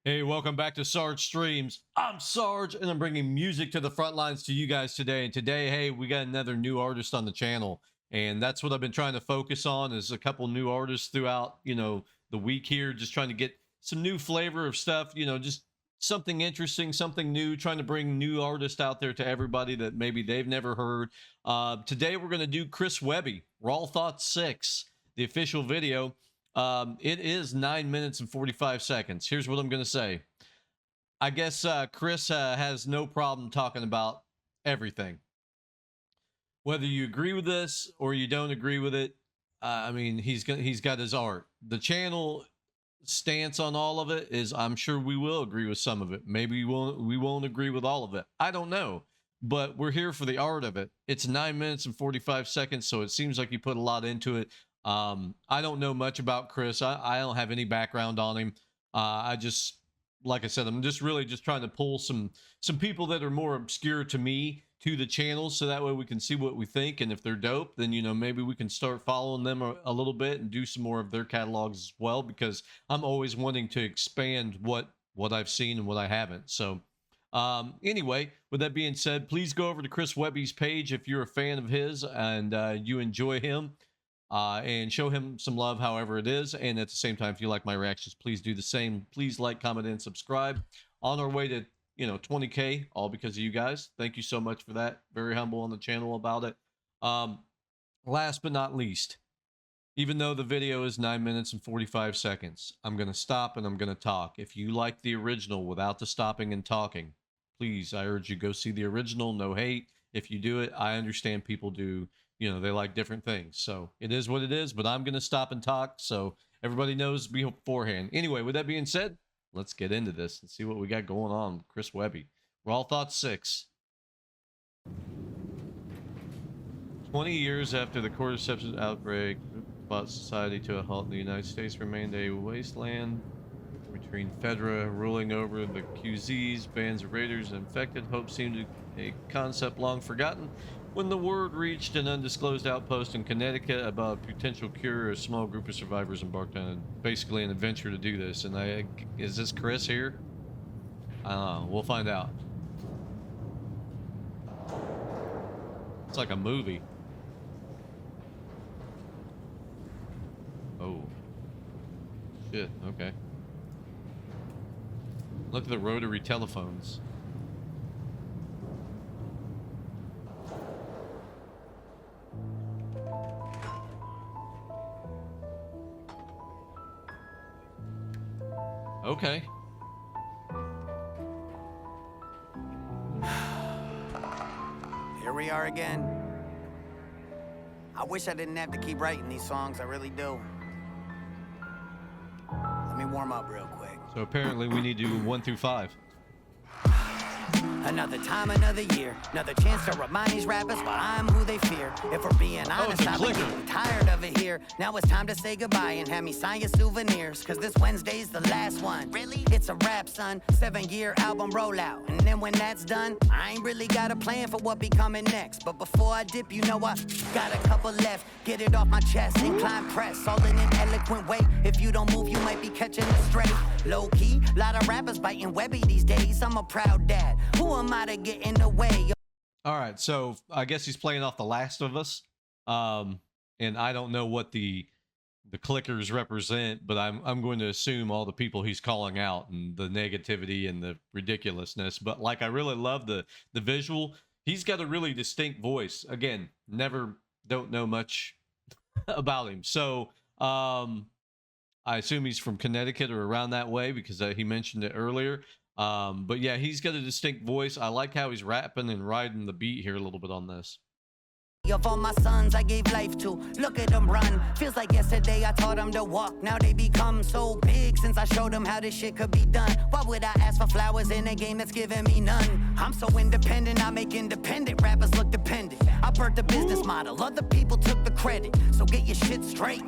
Hey, welcome back to Sarge Streams. I'm Sarge, and I'm bringing music to the front lines to you guys today. And today, hey, we got another new artist on the channel, and that's what I've been trying to focus on is a couple new artists throughout, the week here, just trying to get some new flavor of stuff, just something interesting, something new, trying to bring new artists out there to everybody that maybe they've never heard. Today, we're going to do Chris Webby, Raw Thoughts 6, the official video. It is 9 minutes and 45 seconds. Here's what I'm going to say. I guess Chris has no problem talking about everything. Whether you agree with this or you don't agree with it, I mean, he's got his art. The channel stance on all of it is I'm sure we will agree with some of it. Maybe we won't agree with all of it. I don't know. But we're here for the art of it. It's 9 minutes and 45 seconds, so it seems like you put a lot into it. I don't know much about Chris. I don't have any background on him. I just, like I said, I'm just really just trying to pull some people that are more obscure to me to the channel, so that way we can see what we think, and if they're dope, then maybe we can start following them a little bit and do some more of their catalogs as well, because I'm always wanting to expand what I've seen and what I haven't. So anyway, with that being said, please go over to Chris Webby's page if you're a fan of his and you enjoy him. And show him some love however it is, and at the same time, if you like my reactions, please do the same. Please like, comment, and subscribe. On our way to 20K, all because of you guys. Thank you so much for that. Very humble on the channel about it. Last but not least, even though the video is 9 minutes and 45 seconds, I'm going to stop and I'm going to talk. If you like the original without the stopping and talking, please, I urge you, go see the original. No hate. If you do it, I understand people do. They like different things. So it is what it is, but I'm going to stop and talk so everybody knows beforehand. Anyway, with that being said, let's get into this and see what we got going on with Chris Webby. Raw Thoughts 6. 20 years after the cordyceps outbreak brought society to a halt in the United States remained a wasteland between Fedra ruling over the QZs, bands of raiders, and infected. Hope seemed to a concept long forgotten. When the word reached an undisclosed outpost in Connecticut about a potential cure, a small group of survivors embarked on basically an adventure to do this. And is this Chris here? I don't know. We'll find out. It's like a movie. Oh. Shit, okay. Look at the rotary telephones. Okay. Here we are again. I wish I didn't have to keep writing these songs, I really do. Let me warm up real quick. So apparently we need to do 1 through 5. Another time, another year, another chance to remind these rappers why I'm who they fear. If we're being honest, I've been getting tired of it here. Now it's time to say goodbye and have me sign your souvenirs, cause this Wednesday's the last one. Really? It's a rap, son. 7-year album rollout. And then when that's done, I ain't really got a plan for what be coming next. But before I dip, I got a couple left. Get it off my chest, incline press, all in an eloquent way. If you don't move, you might be catching a stray. Low key, lot of rappers biting Webby these days. I'm a proud dad. Who am I to get in the way? All right, so I guess he's playing off The Last of Us, and I don't know what the clickers represent, but I'm going to assume all the people he's calling out and the negativity and the ridiculousness. But like, I really love the visual. He's got a really distinct voice. Again, don't know much about him, so I assume he's from Connecticut or around that way because he mentioned it earlier. But yeah, he's got a distinct voice. I like how he's rapping and riding the beat here a little bit on this. Of all my sons I gave life to, look at them run. Feels like yesterday I taught them to walk. Now they become so big since I showed them how this shit could be done. Why would I ask for flowers in a game that's giving me none? I'm so independent, I make independent rappers look dependent. I birthed the business model, other people took the credit. So get your shit straight.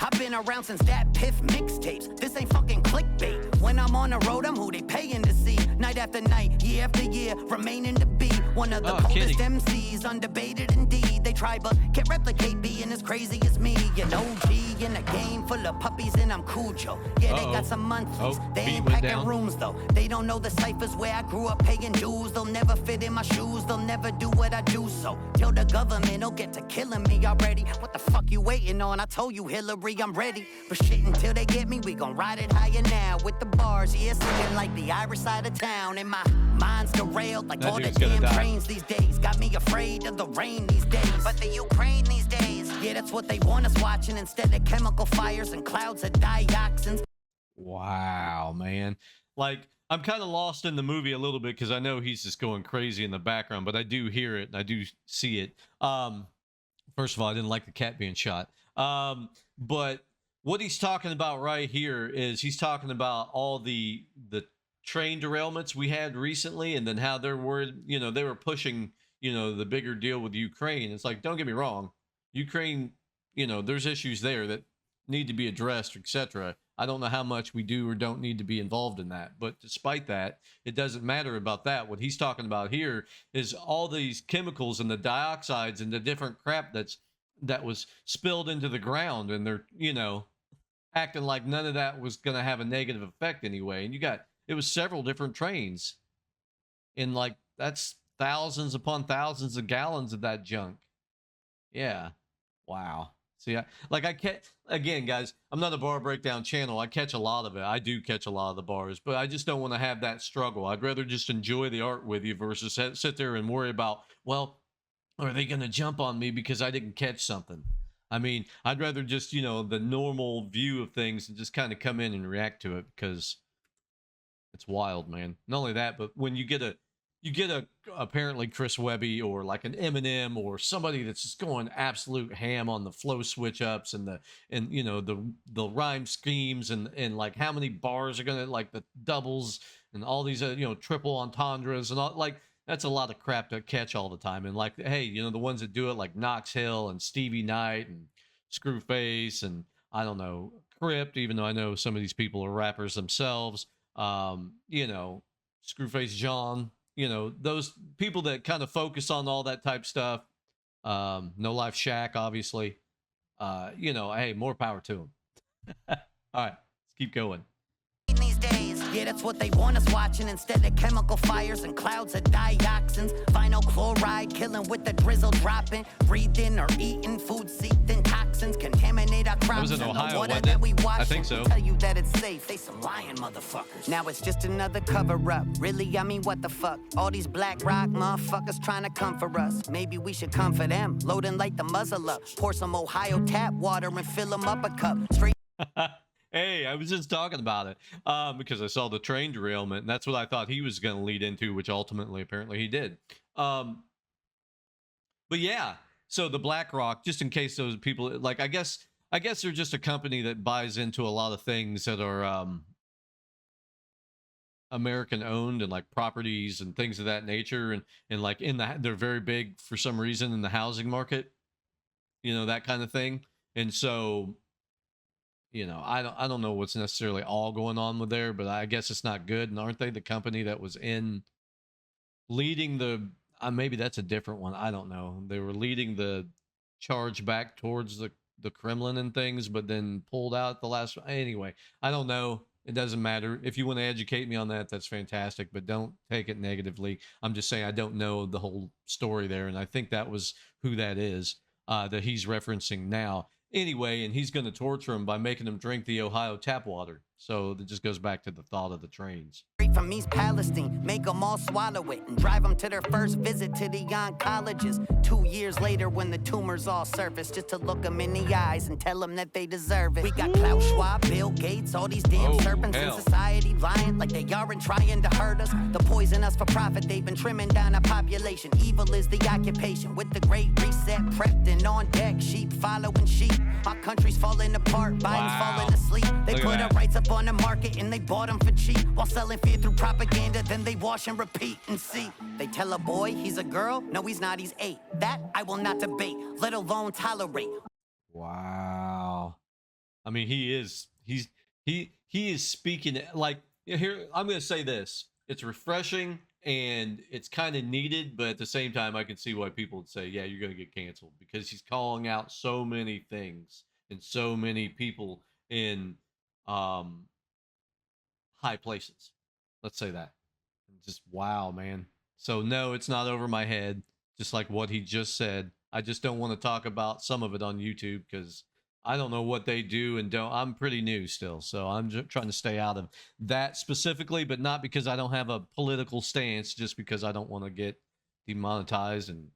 I've been around since that Piff mixtapes. This ain't fucking clickbait. When I'm on the road, I'm who they paying to see. Night after night, year after year, remaining to be one of the coldest MCs, undebated indeed. They try, but can't replicate being as crazy as me. An OG in a game full of puppies, and I'm Cujo. Yeah, they got some monthlies. They ain't packing rooms, though. They don't know the ciphers where I grew up paying dues. They'll never fit in my shoes. They'll never do what I do. So, till the government will get to killing me already. What the fuck you waiting on? I told you, Hillary, I'm ready. But shit, until they get me, we gon' ride it higher now. With the bars, yeah, singing like the Irish side of town. And my mind's derailed like all the damn trains these days. Got me afraid of the rain these days. But the Ukraine these days, yeah, that's what they want us watching. Instead of chemical fires and clouds of dioxins. Wow, man. Like, I'm kind of lost in the movie a little bit because I know he's just going crazy in the background, but I do hear it and I do see it. First of all, I didn't like the cat being shot. But what he's talking about right here is he's talking about all the train derailments we had recently, and then how they were pushing, the bigger deal with Ukraine. It's like, don't get me wrong, Ukraine, there's issues there that need to be addressed, etc. I don't know how much we do or don't need to be involved in that, but despite that, it doesn't matter about that. What he's talking about here is all these chemicals and the dioxides and the different crap that was spilled into the ground, and they're acting like none of that was going to have a negative effect anyway. And it was several different trains, and like that's thousands upon thousands of gallons of that junk. Yeah, wow. See, again, guys, I'm not a bar breakdown channel. I catch a lot of it. I do catch a lot of the bars, but I just don't want to have that struggle. I'd rather just enjoy the art with you versus sit there and worry about, well, are they going to jump on me because I didn't catch something? I mean, I'd rather just, the normal view of things and just kind of come in and react to it, because it's wild, man. Not only that, but when you get a apparently Chris Webby or like an Eminem or somebody that's just going absolute ham on the flow switch ups and the rhyme schemes and like how many bars are gonna, like the doubles and all these triple entendres and all, like that's a lot of crap to catch all the time. And like, hey, the ones that do it, like Knox Hill and Stevie Knight and Screwface and I don't know, Crypt, even though I know some of these people are rappers themselves, Screwface John, those people that kind of focus on all that type stuff. No Life Shack, obviously. Hey, more power to them. All right, let's keep going. These days, yeah, that's what they want us watching. Instead of chemical fires and clouds of dioxins, vinyl chloride killing with the drizzle dropping, breathing or eating food seeped in toxins, contaminate our crops. That was in Ohio, water wasn't that it? we wash. I think so. Tell you that it's safe. They some lying motherfuckers. Now it's just another cover up. Really, I mean, what the fuck? All these black rock motherfuckers trying to come for us. Maybe we should come for them. Load and light the muzzle up. Pour some Ohio tap water and fill them up a cup. Straight. Hey, I was just talking about it because I saw the train derailment, and that's what I thought he was going to lead into, which ultimately, apparently, he did. But yeah, so the BlackRock, just in case those people, like, I guess they're just a company that buys into a lot of things that are American owned and like properties and things of that nature, and like they're very big for some reason in the housing market, that kind of thing, and so. I don't know what's necessarily all going on with there, but I guess it's not good. And aren't they the company that was leading the, maybe that's a different one. I don't know. They were leading the charge back towards the Kremlin and things, but then pulled out the last, anyway, I don't know. It doesn't matter. If you want to educate me on that, that's fantastic, but don't take it negatively. I'm just saying I don't know the whole story there. And I think that was who that is that he's referencing now. Anyway, and he's going to torture him by making him drink the Ohio tap water. So that just goes back to the thought of the trains. From East Palestine, make them all swallow it and drive them to their first visit to the oncologist. 2 years later when the tumors all surface, just to look them in the eyes and tell them that they deserve it. We got Klaus Schwab, Bill Gates, all these damn serpents in society lying like they aren't trying to hurt us. The poison us for profit, they've been trimming down our population. Evil is the occupation with the great reset prepped and on deck. Sheep following sheep. Our country's falling apart, Biden's falling asleep. They put our rights up on the market and they bought them for cheap while selling fear through propaganda. Then they wash and repeat and see. They tell a boy he's a girl. No, he's not. He's 8. That I will not debate, let alone tolerate. Wow. I mean, he is speaking like here. I'm going to say this. It's refreshing and it's kind of needed, but at the same time I can see why people would say, yeah, you're going to get canceled, because he's calling out so many things and so many people in um high places, let's say that. Just wow, man. So no, it's not over my head, just like what he just said. I just don't want to talk about some of it on YouTube because I don't know what they do and don't. I'm pretty new still, so I'm just trying to stay out of that specifically, but not because I don't have a political stance, just because I don't want to get demonetized and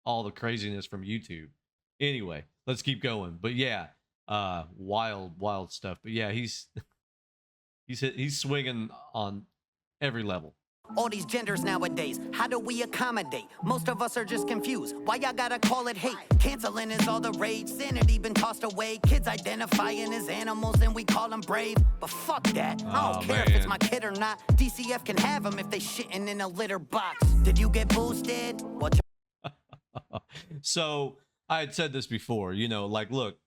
all the craziness from YouTube. Anyway, let's keep going. But yeah, wild stuff. But yeah, he's swinging on every level. All these genders nowadays, how do we accommodate? Most of us are just confused. Why y'all gotta call it hate? Canceling is all the rage. Sanity been tossed away. Kids identifying as animals and we call them brave. But fuck that. I don't care if it's my kid or not. DCF can have them if they shitting in a litter box. Did you get boosted? What? So I had said this before, you know, like, look,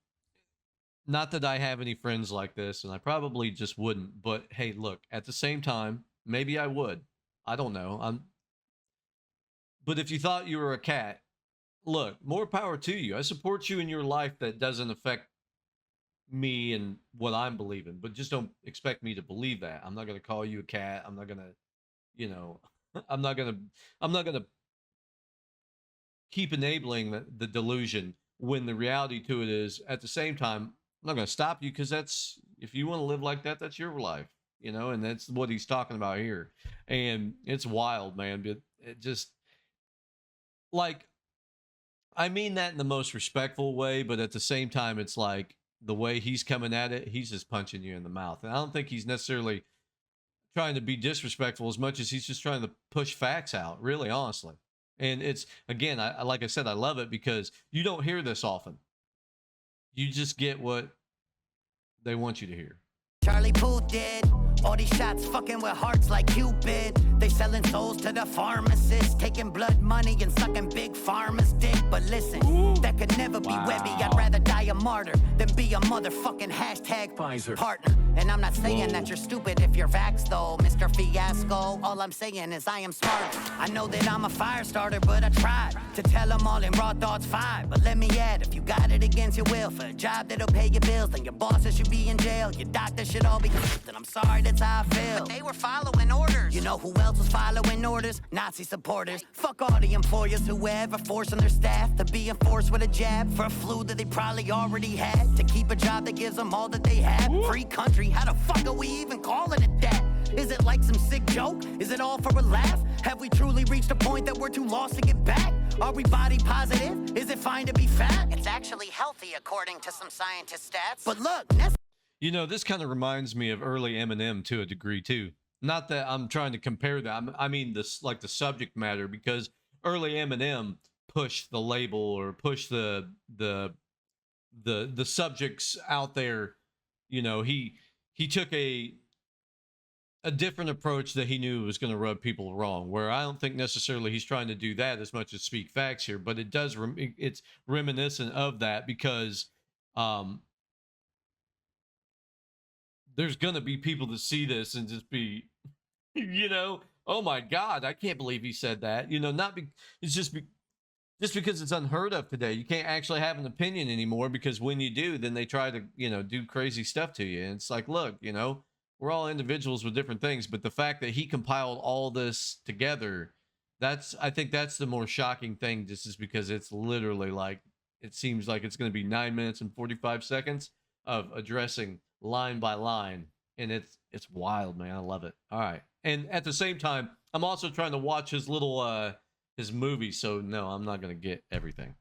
not that I have any friends like this, and I probably just wouldn't, but hey, look, at the same time, maybe I would. I don't know. But if you thought you were a cat, look, more power to you. I support you in your life that doesn't affect me and what I'm believing, but just don't expect me to believe that. I'm not going to call you a cat. I'm not going to, you know, I'm not going to keep enabling the delusion when the reality to it is, at the same time, I'm not going to stop you, because that's, if you want to live like that, that's your life. You know, and that's what he's talking about here. And it's wild, man. But it just, like, I mean that in the most respectful way, but at the same time, it's like the way he's coming at it, he's just punching you in the mouth. And I don't think he's necessarily trying to be disrespectful as much as he's just trying to push facts out, really, honestly. And it's, again, I like I said, I love it because you don't hear this often. You just get what they want you to hear. Charlie Puth did. All these shots fucking with hearts like Cupid. They selling souls to the pharmacists, taking blood money and sucking big pharma's dick. But listen, that could never be Webby. I'd rather die a martyr than be a motherfucking hashtag Pfizer partner. And I'm not saying that you're stupid if you're vaxxed though, Mr. Fiasco. All I'm saying is I am smart. I know that I'm a fire starter, but I tried to tell them all in raw thoughts 5. But let me add, if you got it against your will for a job that'll pay your bills, then your bosses should be in jail. Your doctor should all be and I'm sorry, that's how I feel. But they were following orders. You know who else was following orders? Nazi supporters. Fuck all the employers who were ever forcing their staff to be enforced with a jab for a flu that they probably already had, to keep a job that gives them all that they have. Free country, how the fuck are we even calling it that? Is it like some sick joke? Is it all for a laugh? Have we truly reached a point that we're too lost to get back? Are we body positive? Is it fine to be fat? It's actually healthy according to some scientist stats. But look, you know, this kind of reminds me of early Eminem to a degree too. Not that I'm trying to compare that. I mean this, like the subject matter, because early Eminem pushed the label or pushed the subjects out there. You know, he took a different approach that he knew was going to rub people wrong. Where I don't think necessarily he's trying to do that as much as speak facts here, but it does. It's reminiscent of that because. There's going to be people that see this and just be, you know, oh my God, I can't believe he said that. You know, it's just because it's unheard of today. You can't actually have an opinion anymore, because when you do, then they try to, you know, do crazy stuff to you. And it's like, look, you know, we're all individuals with different things, but the fact that he compiled all this together, I think that's the more shocking thing, just is because it's literally like, it seems like it's going to be 9 minutes and 45 seconds of addressing line by line, and it's wild, man. I love it. All right, and at the same time, I'm also trying to watch his little his movie, so no, I'm not gonna get everything.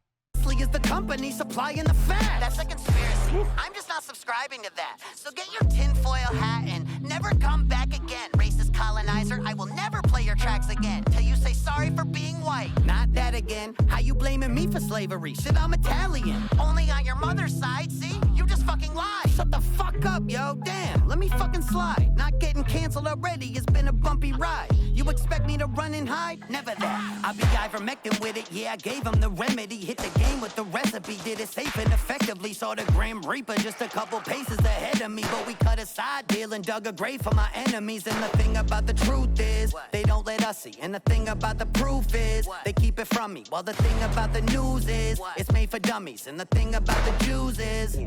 Is the company supplying the fat? That's a conspiracy. I'm just not subscribing to that. So get your tinfoil hat and never come back again. Racist colonizer, I will never play your tracks again till you say sorry for being white. Not that again. How you blaming me for slavery? Shit, I'm Italian. Only on your mother's side, see? You just fucking lied. Shut the fuck up, yo. Damn, let me fucking slide. Not getting canceled already. It's been a bumpy ride. You expect me to run and hide? Never that. I'll be ivermectin with it. Yeah, I gave him the remedy. Hit the game with the recipe, did it safe and effectively. Saw the Grim Reaper just a couple paces ahead of me, but we cut his a side deal and dug a grave for my enemies. And the thing about the truth is, they don't let us see. And the thing about the proof is, they keep it from me. While the thing about the news is, it's made for dummies. And the thing about the Jews is...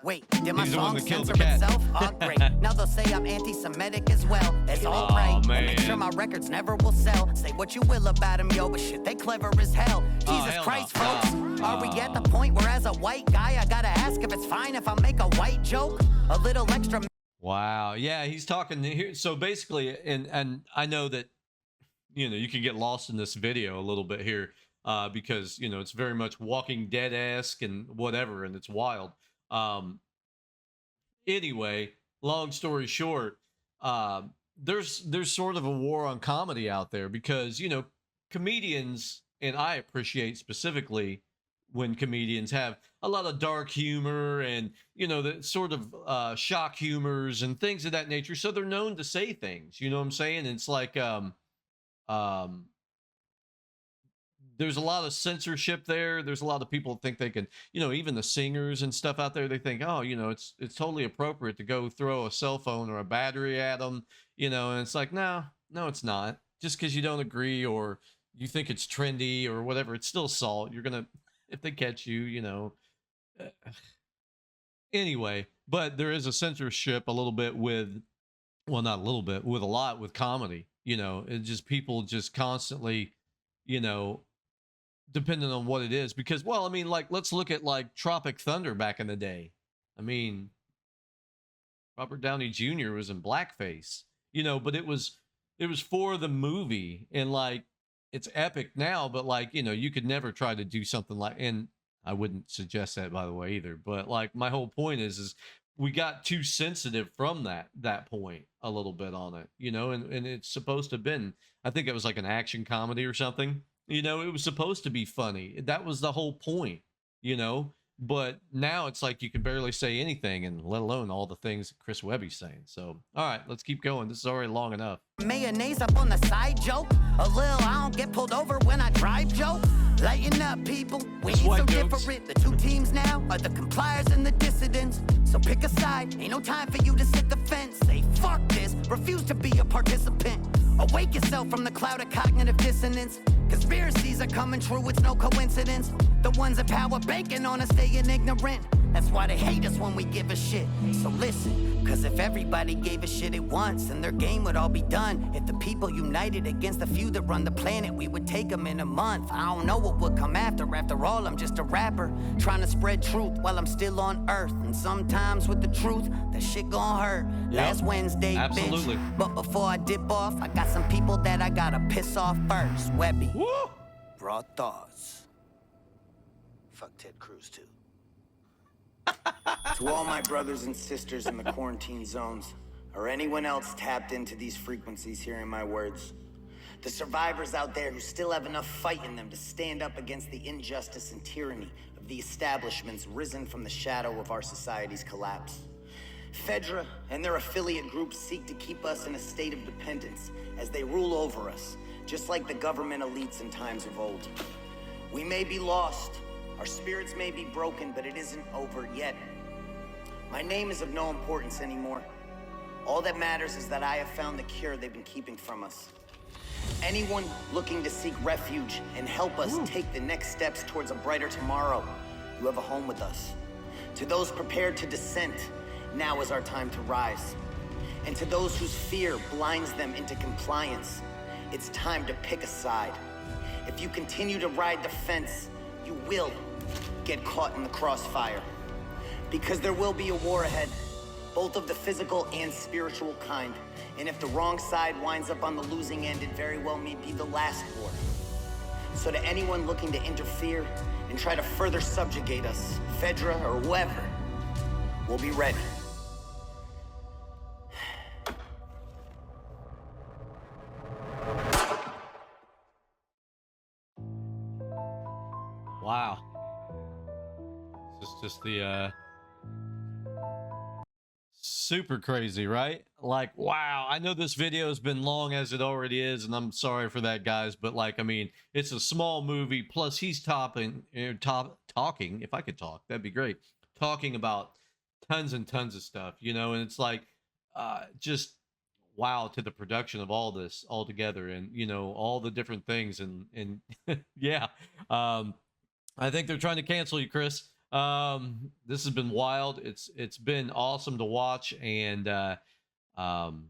Wait, did my song censor itself? Oh, great. Now they'll say I'm anti-Semitic as well. It's all right. And make sure my records never will sell. Say what you will about them, yo, but shit, they clever as hell. Jesus Christ, folks. Are we at the point where as a white guy, I gotta ask if it's fine if I make a white joke? A little extra... Wow. Yeah, he's talking here. So basically, and I know that, you know, you can get lost in this video a little bit here because, you know, it's very much Walking Dead-esque and whatever, and it's wild. Anyway, long story short, there's sort of a war on comedy out there because, you know, comedians, and I appreciate specifically when comedians have a lot of dark humor and, you know, the sort of shock humors and things of that nature. So they're known to say things, you know what I'm saying? It's like there's a lot of censorship there. There's a lot of people think they can, you know, even the singers and stuff out there, they think, oh, you know, it's totally appropriate to go throw a cell phone or a battery at them, you know, and it's like, no, it's not. Just because you don't agree or you think it's trendy or whatever, it's still assault. You're going to, if they catch you, you know. Anyway, but there is a censorship a little bit with, well, not a little bit, with a lot with comedy, you know, it's just people just constantly, you know, depending on what it is, because, well, I mean, like, let's look at like Tropic Thunder back in the day. I mean, Robert Downey Jr. was in blackface, you know, but it was for the movie, and like, it's epic now, but like, you know, you could never try to do something like, and I wouldn't suggest that, by the way, either, but like, my whole point is we got too sensitive from that point a little bit on it, you know, and it's supposed to have been, I think it was like an action comedy or something. You know, it was supposed to be funny. That was the whole point, you know, but now it's like you can barely say anything, and let alone all the things Chris Webby's saying. So, all right, let's keep going. This is already long enough. Mayonnaise up on the side joke. A little, I don't get pulled over when I drive joke. Lighten up, people. We ain't so different. The two teams now are the compliers and the dissidents. So pick a side. Ain't no time for you to sit the fence. Say, fuck this. Refuse to be a participant. Awake yourself from the cloud of cognitive dissonance. Conspiracies are coming true, it's no coincidence. The ones in power banking on us staying ignorant. That's why they hate us when we give a shit. So listen, cause if everybody gave a shit at once, then their game would all be done. If the people united against the few that run the planet, we would take them in a month. I don't know what would come after. After all, I'm just a rapper trying to spread truth while I'm still on earth. And sometimes with the truth, that shit gon' hurt. Last Wednesday, absolutely. Bitch. But before I dip off, I got some people that I gotta piss off first. Webby. Woo! Broad thoughts. Fuck Ted Cruz, too. To all my brothers and sisters in the quarantine zones, or anyone else tapped into these frequencies hearing my words, the survivors out there who still have enough fight in them to stand up against the injustice and tyranny of the establishments risen from the shadow of our society's collapse. Fedra and their affiliate groups seek to keep us in a state of dependence as they rule over us, just like the government elites in times of old. We may be lost, our spirits may be broken, but it isn't over yet. My name is of no importance anymore. All that matters is that I have found the cure they've been keeping from us. Anyone looking to seek refuge and help us take the next steps towards a brighter tomorrow, you have a home with us. To those prepared to dissent, now is our time to rise. And to those whose fear blinds them into compliance, it's time to pick a side. If you continue to ride the fence, you will get caught in the crossfire. Because there will be a war ahead, both of the physical and spiritual kind. And if the wrong side winds up on the losing end, it very well may be the last war. So to anyone looking to interfere and try to further subjugate us, Fedra or whoever, we'll be ready. Wow. This is just the super crazy, right? Like, wow. I know this video has been long as it already is, and I'm sorry for that, guys, but like, I mean, it's a small movie, plus he's talking, if I could talk, that'd be great, talking about tons and tons of stuff, you know, and it's like just wow to the production of all this all together, and you know all the different things, and yeah, um I think they're trying to cancel you, Chris. This has been wild. It's been awesome to watch, and um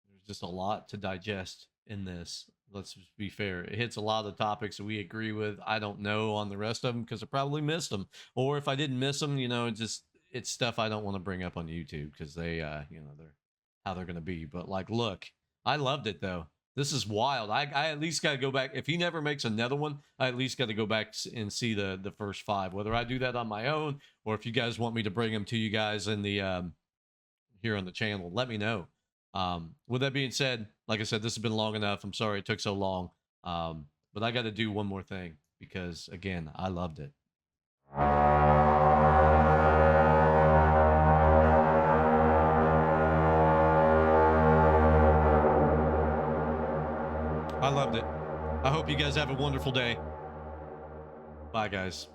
there's just a lot to digest in this. Let's just be fair. It hits a lot of the topics that we agree with. I don't know on the rest of them because I probably missed them, or if I didn't miss them, you know, it's stuff I don't want to bring up on YouTube because they, you know, they're how they're gonna be. But like, look, I loved it though. This is wild. I at least got to go back. If he never makes another one, I at least got to go back and see the first five. Whether I do that on my own or if you guys want me to bring them to you guys in the here on the channel, let me know. With that being said, like I said, this has been long enough. I'm sorry it took so long. But I got to do one more thing because, again, I loved it. I loved it. I hope you guys have a wonderful day. Bye, guys.